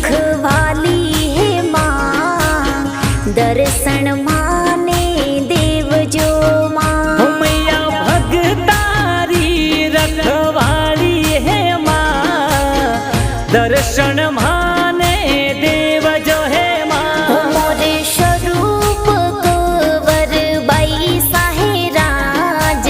रखवाली है माँ, दर्शन माने देव जो माँ। मैया भगतारी रखवाली है माँ, दर्शन माने देव जो है माँ। मोरे स्वरूप कुंवर बाई साहे राज,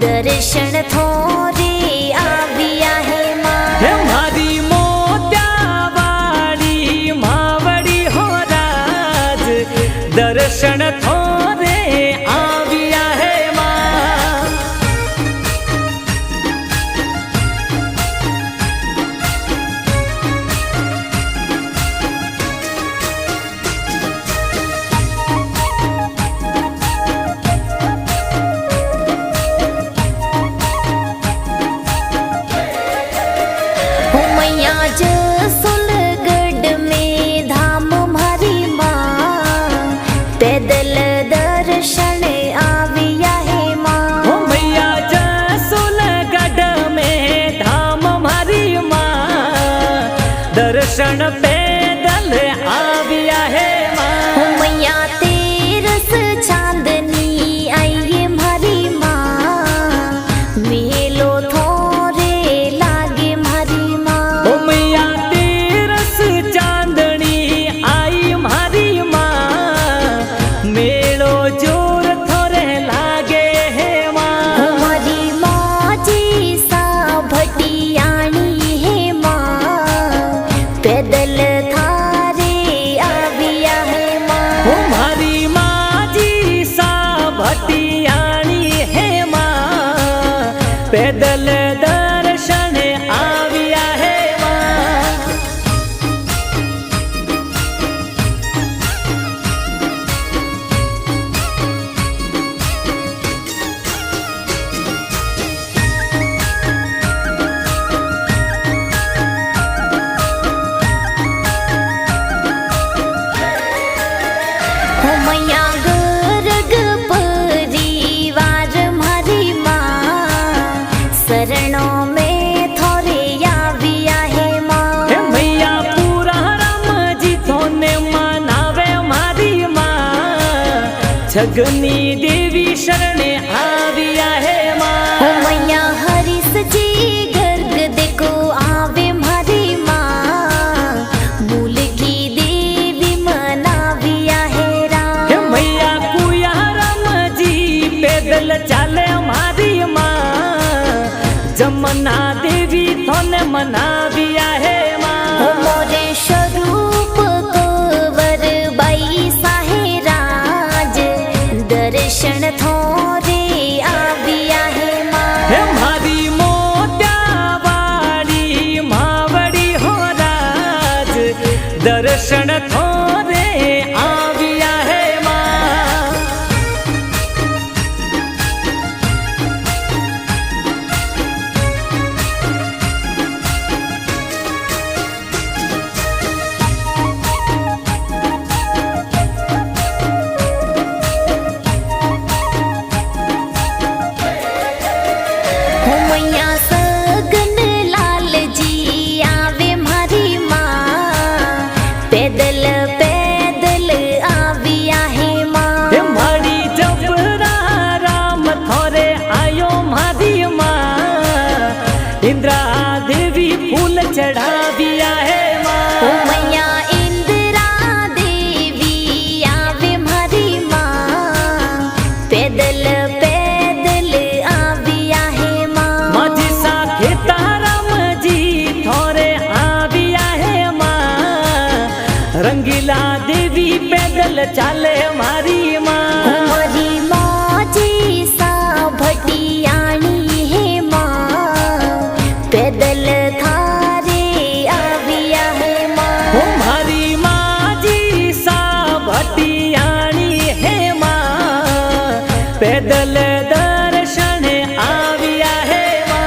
दर्शन थोरे आविया है माँ। मारी मोत्या वाली मावड़ी हो राज, दर्शन थोरे आविया है माँ। मैया जसुलगढ़ में धाम मारी माँ, पैदल दर्शन आविया है माँ। मैया जसुलगढ़ में धाम मारी माँ, दर्शन पैदल आविया है माँ। मैया तेरस चांदनी आई मारी माँ, मेलो थोरे लागे मारी माँ। ओ मैया तेरस चांदनी आई मारी माँ, मेलो जोर थोरे लागे है माँ। हमारी माँ जी सा भटियाणी है माँ, पैदल थारे आविया है माँ। हमारी माँ जी सा भटियाणी है माँ, पैदल दर्शन आविया है माँ। मैया गर्ग परिवार मारी माँ, शरणों में थोरे आविया है माँ। मैया पूरा राम जी थोने मनावे मारी माँ, छगनी देवी शरणे आविया है माँ। मैया हरिस जी गर्ग देखो आवे मारी माँ, मूल की देवी मनाविया है राम। मैया कुया राम जी पैदल चाले मारी माँ, जमुना देवी थोने मनाविया है माँ। मोरे स्वरूप कुंवर बाई साहे राज, दर्शन थोरे आविया है माँ। मारी मोत्या वाली मावड़ी हो राज, दर्शन थोरे आविया है माँ। मैया सगन लाल जी आवे मारी माँ, पैदल पैदल आविया है माँ। मारी जबरा राम थोरे आयो मारी माँ, इंद्रा देवी फूल चढ़ाविया है माँ। मैया इंदिरा देवी आवे मारी माँ, पैदल पैदल आविया है माँ। माझी साखे ताराम जी थोरे आविया है माँ, रंगीला देवी पैदल चाले मारी माँ। हमारी माँ जी सा भटियाणी है माँ, पैदल थारे आविया है माँ। हमारी माँ जी सा भटियाणी है माँ, पैदल दर्शन आविया है माँ।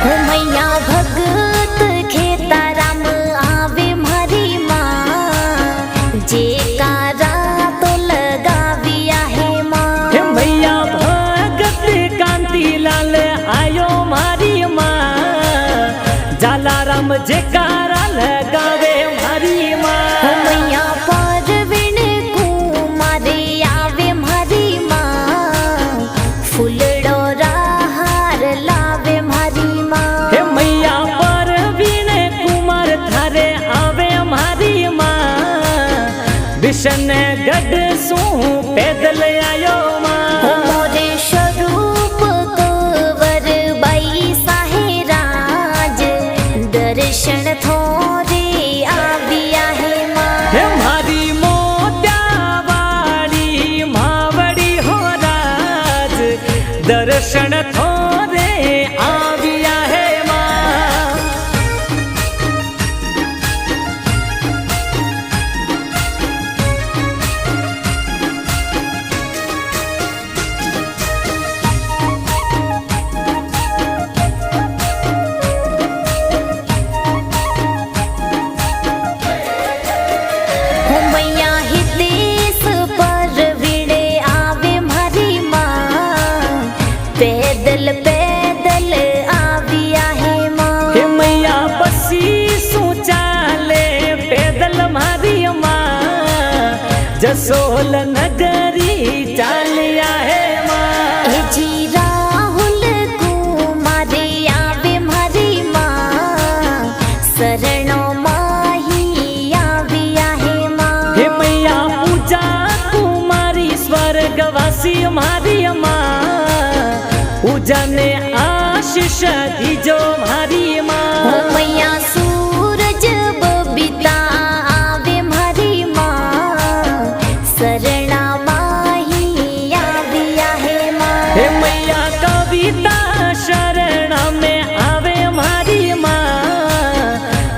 हो मैया भगत खेताराम आवे मारी माँ जे कारा तो लगाविया है माँ हे मैया भगत कांतीलाल आयो मारी माँ जलाराम जयकारा लगावे मारी माँ हो मैया परवीण कुमारी आवे मारी माँ फूलड़ो राहार लावे मारी माँ हे मैया परवीण कुमार थारे आवे मारी माँ विशन गढ़ सू पैदल आयो माँ हो मोरे स्वरूप कंवर बाई साहेराज दर्शन थोरे आविया है माँ हे मारी मोत्यावाड़ी मावड़ी हो राज दर्शन थोरे आविया है माँ हो मैया हितेश परवीण आवे मारी माँ पैदल पैदल आविया है माँ हे मैया बसी सू चाले पैदल मारी माँ जसोल नगरी चालिया है माँ ए जी राहुल कुमारी आवे मारी माँ शरणो माही आविया है माँ हे मैया पूजा कुमारी स्वर्गवासी मारी माँ पूजा ने आशीष दीजो मारी हो माँ मैया सूरज बबीता आवे मारी माँ शरणा माही आविया है माँ हे मैया कविता शरण में आवे मारी माँ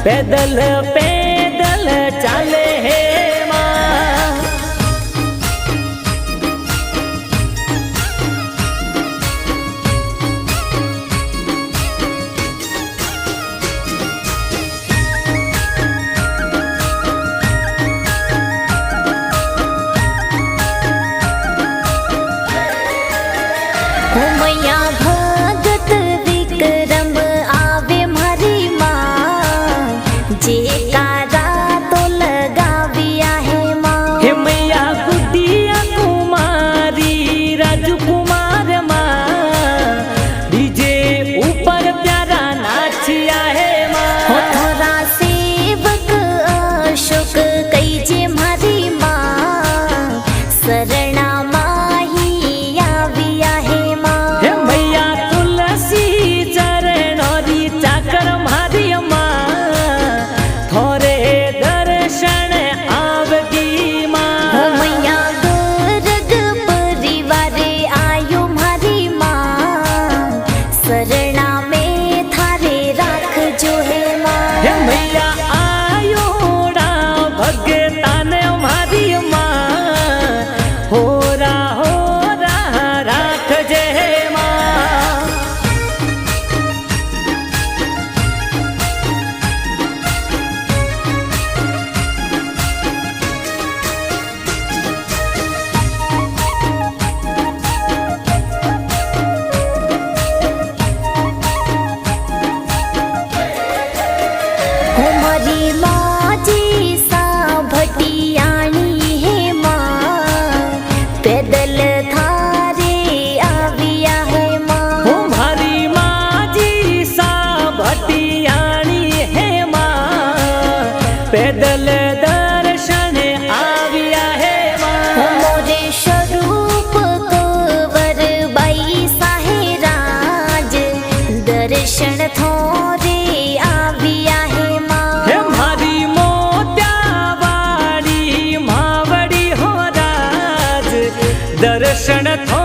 पैदल पैदल चाले हे माँ हो मैया भगत विक्रम आवे मारी माँ जे कारा तो लगाविया है माँ हे मैया गुड्डिया कुमारी राजकुमार माँ डीजे ऊपर प्यारा नाचिया है हो माँ थोड़ा सेवक अशोक कई जे मारी माँ शरणा माही आविया है माँ हे मैया तुलसी चरणोरी चाकर मारी माँ थोरे दर्शन आवगी हो माँ मैया गर्ग परिवार आयो मारी माँ शरणा में थारे राख जो है माँ हे मैया आयोड़ा भगतान मारी माँ होरा राख जय माँ हो मारी माँ जी सा भटियाणी है माँ पैदल थारे आविया है माँ हो मारी माँ जी सा भटियाणी है माँ पैदल दर्शन आविया है हो माँ मोरे स्वरूप कंवर बाई साहेराज दर्शन थोरे आविया है माँ हे मारी मोत्यावाड़ी मावड़ी हो राज दर्शन थो